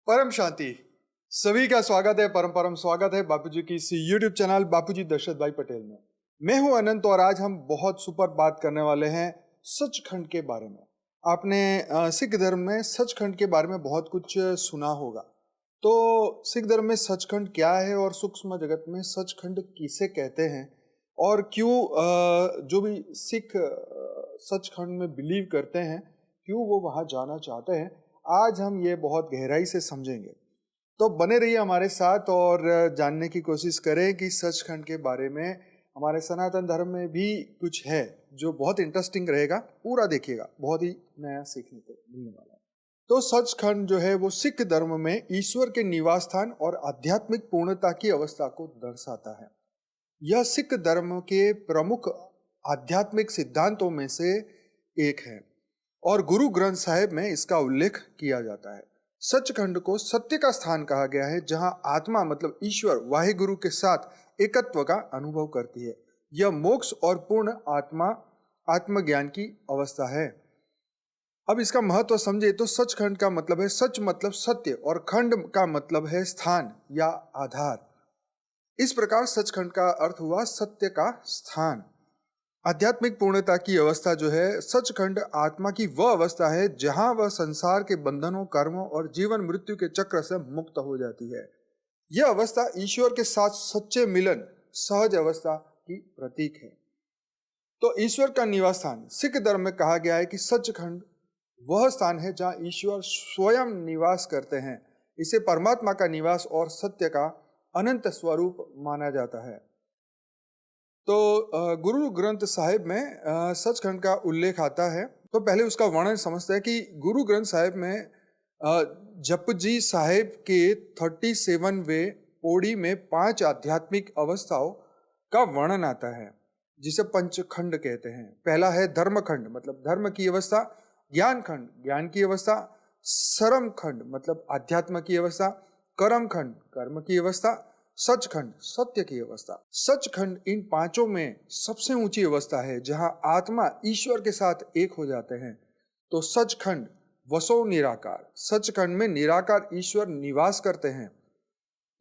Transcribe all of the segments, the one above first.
परम शांति। सभी का स्वागत है, परम परम स्वागत है बापूजी की इस YouTube चैनल बापूजी दशरथ भाई पटेल में। मैं हूं अनंत और आज हम बहुत सुपर बात करने वाले हैं सचखंड के बारे में। आपने सिख धर्म में सचखंड के बारे में बहुत कुछ सुना होगा। तो सिख धर्म में सचखंड क्या है और सूक्ष्म जगत में सचखंड किसे कहते हैं और क्यों जो भी सिख सचखंड में बिलीव करते हैं क्यों वो वहां जाना चाहते हैं, आज हम ये बहुत गहराई से समझेंगे। तो बने रहिए हमारे साथ और जानने की कोशिश करें कि सचखंड के बारे में हमारे सनातन धर्म में भी कुछ है जो बहुत इंटरेस्टिंग रहेगा। पूरा देखिएगा, बहुत ही नया सीखने को मिलने वाला है। तो सचखंड जो है वो सिख धर्म में ईश्वर के निवास स्थान और आध्यात्मिक पूर्णता की अवस्था को दर्शाता है। यह सिख धर्म के प्रमुख आध्यात्मिक सिद्धांतों में से एक है और गुरु ग्रंथ साहिब में इसका उल्लेख किया जाता है। सचखंड को सत्य का स्थान कहा गया है जहां आत्मा मतलब ईश्वर वाहिगुरु के साथ एकत्व का अनुभव करती है। यह मोक्ष और पूर्ण आत्मज्ञान की अवस्था है। अब इसका महत्व समझे तो सचखंड का मतलब है सच मतलब सत्य और खंड का मतलब है स्थान या आधार। इस प्रकार सचखंड का अर्थ हुआ सत्य का स्थान। आध्यात्मिक पूर्णता की अवस्था जो है सचखंड आत्मा की वह अवस्था है जहां वह संसार के बंधनों, कर्मों और जीवन मृत्यु के चक्र से मुक्त हो जाती है। यह अवस्था ईश्वर के साथ सच्चे मिलन सहज अवस्था की प्रतीक है। तो ईश्वर का निवास स्थान सिख धर्म में कहा गया है कि सचखंड वह स्थान है जहां ईश्वर स्वयं निवास करते हैं। इसे परमात्मा का निवास और सत्य का अनंत स्वरूप माना जाता है। तो गुरु ग्रंथ साहिब में सचखंड का उल्लेख आता है। तो पहले उसका वर्णन समझते हैं कि गुरु ग्रंथ साहिब में जपजी साहिब के 37वें पौड़ी में 5 आध्यात्मिक अवस्थाओं का वर्णन आता है जिसे पंचखंड कहते हैं। पहला है धर्मखंड मतलब धर्म की अवस्था, ज्ञान खंड ज्ञान की अवस्था, सरम खंड मतलब आध्यात्म की अवस्था, कर्म खंड कर्म की अवस्था, सचखंड सत्य की अवस्था। सचखंड इन 5 में सबसे ऊंची अवस्था है जहां आत्मा ईश्वर के साथ एक हो जाते हैं। तो सचखंड वसो निराकार, सचखंड में निराकार ईश्वर निवास करते हैं।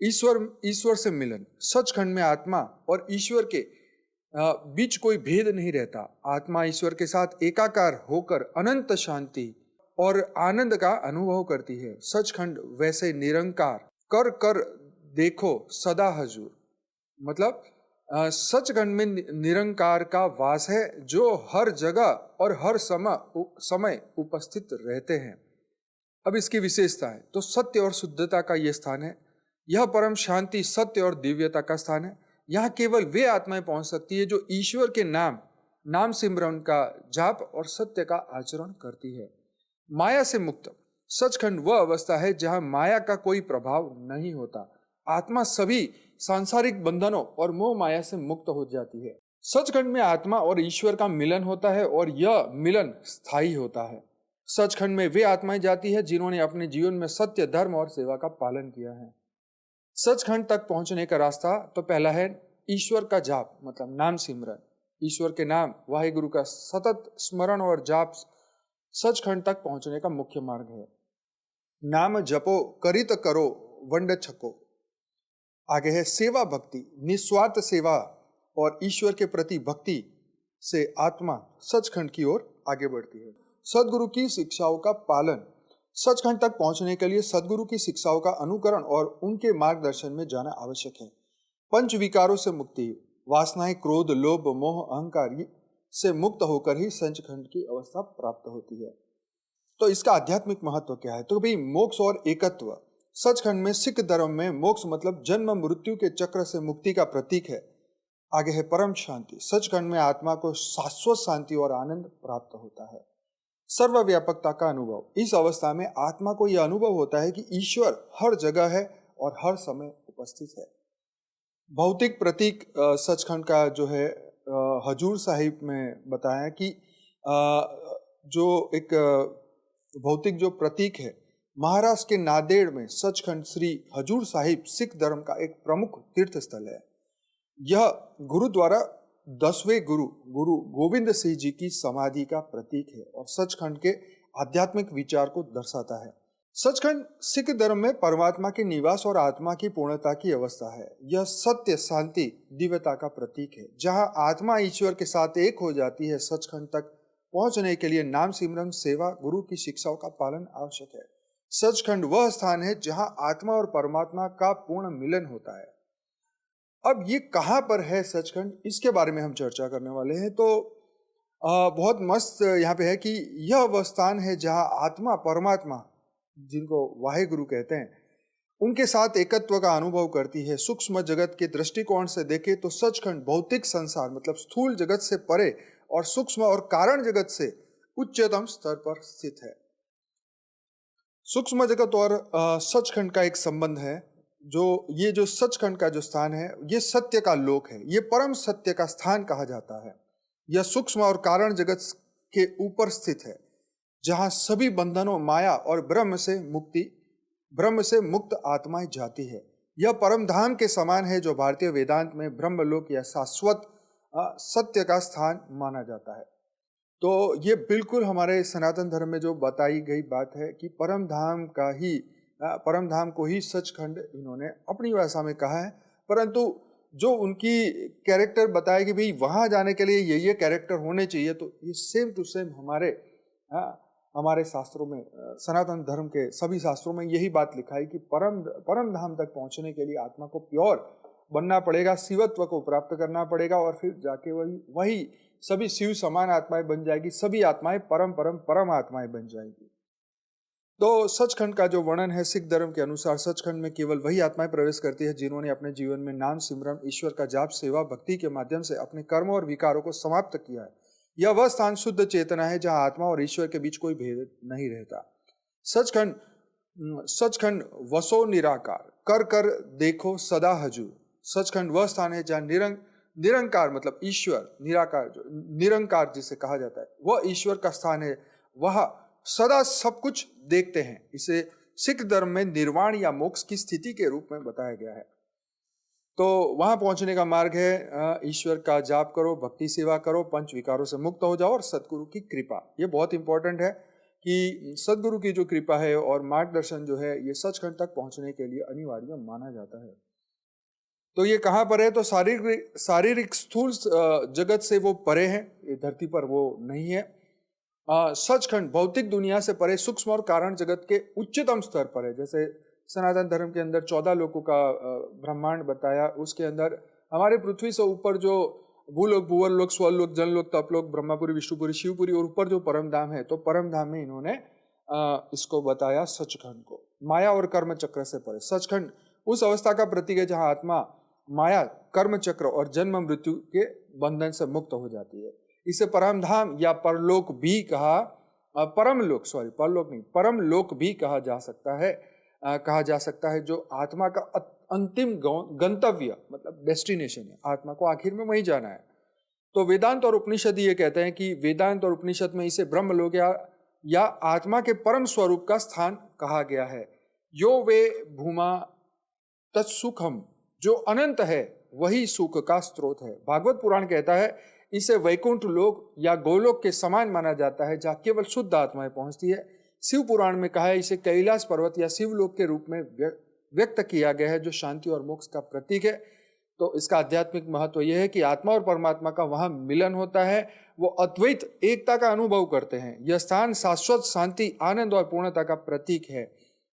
ईश्वर से मिलन, सचखंड में आत्मा और ईश्वर के बीच कोई भेद नहीं रहता। आत्मा ईश्वर के साथ एकाकार होकर अनंत शांति और आनंद का अनुभव करती है। सचखंड वैसे निरंकार कर कर देखो सदा हजूर मतलब सचखंड में निरंकार का वास है जो हर जगह और हर समय उपस्थित रहते हैं। अब इसकी विशेषता है तो सत्य और शुद्धता का यह स्थान है। यह परम शांति, सत्य और दिव्यता का स्थान है। यहाँ केवल वे आत्माएं पहुंच सकती है जो ईश्वर के नाम सिमरन का जाप और सत्य का आचरण करती है। माया से मुक्त, सचखंड वह अवस्था है जहां माया का कोई प्रभाव नहीं होता। आत्मा सभी सांसारिक बंधनों और मोह माया से मुक्त हो जाती है। सचखंड में आत्मा और ईश्वर का मिलन होता है और यह मिलन स्थायी होता है। सचखंड में वे आत्माएं जाती है जिन्होंने अपने जीवन में सत्य, धर्म और सेवा का पालन किया है। सचखंड तक पहुंचने का रास्ता तो पहला है ईश्वर का जाप मतलब नाम सिमरन। ईश्वर के नाम वाहिगुरु का सतत स्मरण और जाप सचखंड तक पहुंचने का मुख्य मार्ग है। नाम जपो करित करो वंड छको। आगे है सेवा भक्ति, निस्वार्थ सेवा और ईश्वर के प्रति भक्ति से आत्मा सचखंड की ओर आगे बढ़ती है। सदगुरु की शिक्षाओं का पालन, सचखंड तक पहुंचने के लिए सदगुरु की शिक्षाओं का अनुकरण और उनके मार्गदर्शन में जाना आवश्यक है। पंच विकारों से मुक्ति, वासनाएं, क्रोध, लोभ, मोह, अहंकार से मुक्त होकर ही सचखंड की अवस्था प्राप्त होती है। तो इसका आध्यात्मिक महत्व क्या है? तो भाई मोक्ष और एकत्व। सचखंड में सिख धर्म में मोक्ष मतलब जन्म मृत्यु के चक्र से मुक्ति का प्रतीक है। आगे है परम शांति, सचखंड में आत्मा को शाश्वत शांति और आनंद प्राप्त होता है। सर्वव्यापकता का अनुभव, इस अवस्था में आत्मा को यह अनुभव होता है कि ईश्वर हर जगह है और हर समय उपस्थित है। भौतिक प्रतीक सचखंड का जो है हजूर साहिब में बताया कि जो एक भौतिक जो प्रतीक है, महाराष्ट्र के नांदेड़ में सचखंड श्री हजूर साहिब सिख धर्म का एक प्रमुख तीर्थ स्थल है। यह गुरुद्वारा 10वें गुरु गोविंद सिंह जी की समाधि का प्रतीक है और सचखंड के आध्यात्मिक विचार को दर्शाता है। सचखंड सिख धर्म में परमात्मा के निवास और आत्मा की पूर्णता की अवस्था है। यह सत्य, शांति, दिव्यता का प्रतीक है। जहां आत्मा ईश्वर के साथ एक हो जाती है, सचखंड तक पहुंचने के लिए नाम सिमरन, सेवा, गुरु की शिक्षाओं का पालन आवश्यक है। सचखंड वह स्थान है जहां आत्मा और परमात्मा का पूर्ण मिलन होता है। अब ये कहां पर है सचखंड, इसके बारे में हम चर्चा करने वाले हैं। तो बहुत मस्त यहाँ पे है कि यह वह स्थान है जहां आत्मा, परमात्मा, जिनको वाहे गुरु कहते हैं, उनके साथ एकत्व का अनुभव करती है। सूक्ष्म जगत के दृष्टिकोण से देखें तो सचखंड भौतिक संसार मतलब स्थूल जगत से परे और सूक्ष्म और कारण जगत से उच्चतम स्तर पर स्थित है। सूक्ष्म जगत और सचखंड का एक संबंध है। जो सचखंड का जो स्थान है, ये सत्य का लोक है, ये परम सत्य का स्थान कहा जाता है। यह सूक्ष्म और कारण जगत के ऊपर स्थित है, जहां सभी बंधनों, माया और ब्रह्म से मुक्त आत्माएं जाती है। यह परम धाम के समान है, जो भारतीय वेदांत में ब्रह्मलोक या शाश्वत सत्य का स्थान माना जाता है। तो ये बिल्कुल हमारे सनातन धर्म में जो बताई गई बात है कि परम धाम को ही सचखंड इन्होंने अपनी भाषा में कहा है। परंतु जो उनकी कैरेक्टर बताया कि भाई वहां जाने के लिए ये कैरेक्टर होने चाहिए, तो ये सेम टू सेम हमारे शास्त्रों में, सनातन धर्म के सभी शास्त्रों में यही बात लिखा है कि परम धाम तक पहुंचने के लिए आत्मा को प्योर बनना पड़ेगा, शिवत्व को प्राप्त करना पड़ेगा, और फिर जाके वही सभी शिव समान आत्माएं बन जाएगी, सभी आत्माएं परम आत्माएं बन जाएगी। तो सचखंड का जो वर्णन है, सिख धर्म के अनुसार सचखंड में केवल वही आत्माएं प्रवेश करती है जिन्होंने अपने जीवन में नाम सिमरन, ईश्वर का जाप, सेवा, भक्ति के माध्यम से अपने कर्मों और विकारों को समाप्त किया है। यह वह स्थान शुद्ध चेतना है जहां आत्मा और ईश्वर के बीच कोई भेद नहीं रहता। सचखंड वसो निराकार, कर कर देखो सदा हजूर। सचखंड वह स्थान है जहां निरंकार मतलब ईश्वर, निराकार जो निरंकार जिसे कहा जाता है, वह ईश्वर का स्थान है। वह सदा सब कुछ देखते हैं। इसे सिख धर्म में निर्वाण या मोक्ष की स्थिति के रूप में बताया गया है। तो वहां पहुंचने का मार्ग है ईश्वर का जाप करो, भक्ति सेवा करो, पंच विकारों से मुक्त हो जाओ और सदगुरु की कृपा। ये बहुत इंपॉर्टेंट है कि सदगुरु की जो कृपा है और मार्गदर्शन जो है, ये सचखंड तक पहुंचने के लिए अनिवार्य माना जाता है। तो ये कहां पर है? तो शारीरिक स्थूल जगत से वो परे है, ये धरती पर वो नहीं है। सचखंड भौतिक दुनिया से परे सूक्ष्म और कारण जगत के उच्चतम स्तर पर है। जैसे सनातन धर्म के अंदर 14 लोकों का ब्रह्मांड बताया, उसके अंदर हमारे पृथ्वी से ऊपर जो भूलोक, भुवर लोक, स्वलोक, जनलोक, तपलोक, ब्रह्मापुरी, विष्णुपुरी, शिवपुरी और ऊपर जो परम धाम है, तो परम धाम में इन्होंने इसको बताया सचखंड को। माया और कर्म चक्र से परे सचखंड उस अवस्था का प्रतीक है जहां आत्मा माया, कर्म चक्र और जन्म मृत्यु के बंधन से मुक्त हो जाती है। इसे परम धाम या परलोक भी परम लोक भी कहा जा सकता है, जो आत्मा का अंतिम गंतव्य मतलब डेस्टिनेशन है। आत्मा को आखिर में वहीं जाना है। तो वेदांत और उपनिषद ये कहते हैं कि वेदांत और उपनिषद में इसे ब्रह्मलोक या आत्मा के परम स्वरूप का स्थान कहा गया है। यो वे भूमा तत्सुखम, जो अनंत है वही सुख का स्रोत है। भागवत पुराण कहता है इसे वैकुंठ लोक या गोलोक के समान माना जाता है, जहाँ केवल शुद्ध आत्माएं पहुंचती है। शिव पुराण में कहा है इसे कैलाश पर्वत या शिवलोक के रूप में व्यक्त किया गया है, जो शांति और मोक्ष का प्रतीक है। तो इसका आध्यात्मिक महत्व यह है कि आत्मा और परमात्मा का वहां मिलन होता है, वो अद्वैत एकता का अनुभव करते हैं। यह स्थान शाश्वत शांति, आनंद और पूर्णता का प्रतीक है।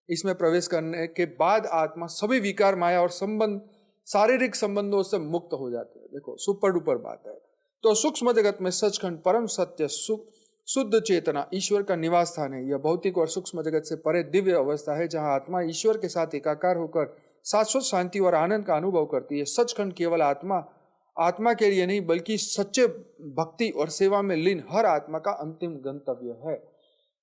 इसमें प्रवेश करने के बाद आत्मा सभी विकार, माया और शारीरिक संबंधों से मुक्त हो जाती है। देखो सुपर डुपर बात है। तो सूक्ष्म जगत में सचखंड परम सत्य, शुद्ध चेतना, ईश्वर का निवास स्थान है। यह भौतिक और सूक्ष्म जगत से परे दिव्य अवस्था है, जहां आत्मा ईश्वर के साथ एकाकार होकर शाश्वत शांति और आनंद का अनुभव करती है। सचखंड केवल आत्मा के लिए नहीं, बल्कि सच्चे भक्ति और सेवा में लीन हर आत्मा का अंतिम गंतव्य है।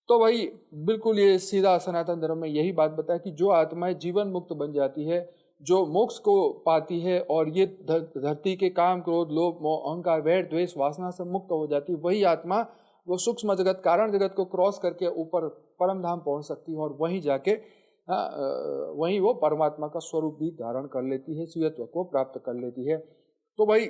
तो भाई बिल्कुल ये सीधा सनातन धर्म में यही बात बताया कि जो आत्माएं जीवन मुक्त बन जाती है, जो मोक्ष को पाती है और ये धरती के काम, क्रोध, लोभ, मोह, अहंकार, वैर, द्वेष, वासना से मुक्त हो जाती है, वही आत्मा वो सूक्ष्म जगत, कारण जगत को क्रॉस करके ऊपर परम धाम पहुंच सकती है और वहीं जाके वहीं वो परमात्मा का स्वरूप भी धारण कर लेती है, शिवत्व को प्राप्त कर लेती है। तो भाई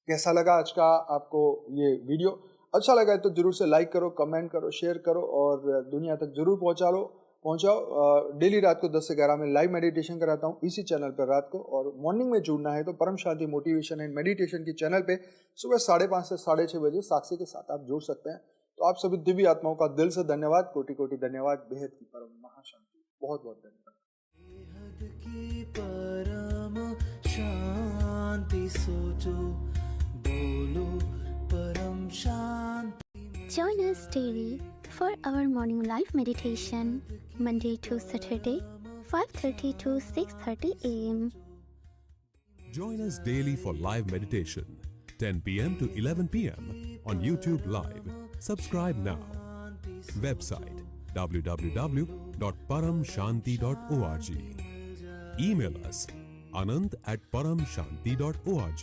कैसा लगा आज का आपको ये वीडियो? अच्छा लगा है तो जरूर से लाइक करो, कमेंट करो, शेयर करो और दुनिया तक जरूर पहुंचा लो। पहुंच जाओ। डेली रात को 10 से 11 में लाइव मेडिटेशन कराता हूं इसी चैनल पर रात को, और मॉर्निंग में जुड़ना है तो परम शांति मोटिवेशन एंड मेडिटेशन की चैनल पे सुबह 5:30 से 6:30 बजे साक्षी के साथ आप जुड़ सकते हैं। तो आप सभी दिव्य आत्माओं का दिल से धन्यवाद, कोटि कोटि धन्यवाद, बेहद की परम महाशांति, बहुत बहुत धन्यवाद। बेहद की परम शांति सोचो, बोलो परम शांति। Join us daily for our morning live meditation, Monday to Saturday, 5:30 to 6:30 a.m. Join us daily for live meditation, 10 p.m. to 11 p.m. on YouTube Live. Subscribe now. Website www.paramshanti.org. Email us anand@paramshanti.org.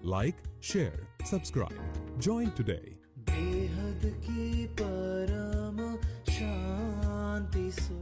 Like, share, subscribe. Join today. बेहद की परम शांति सो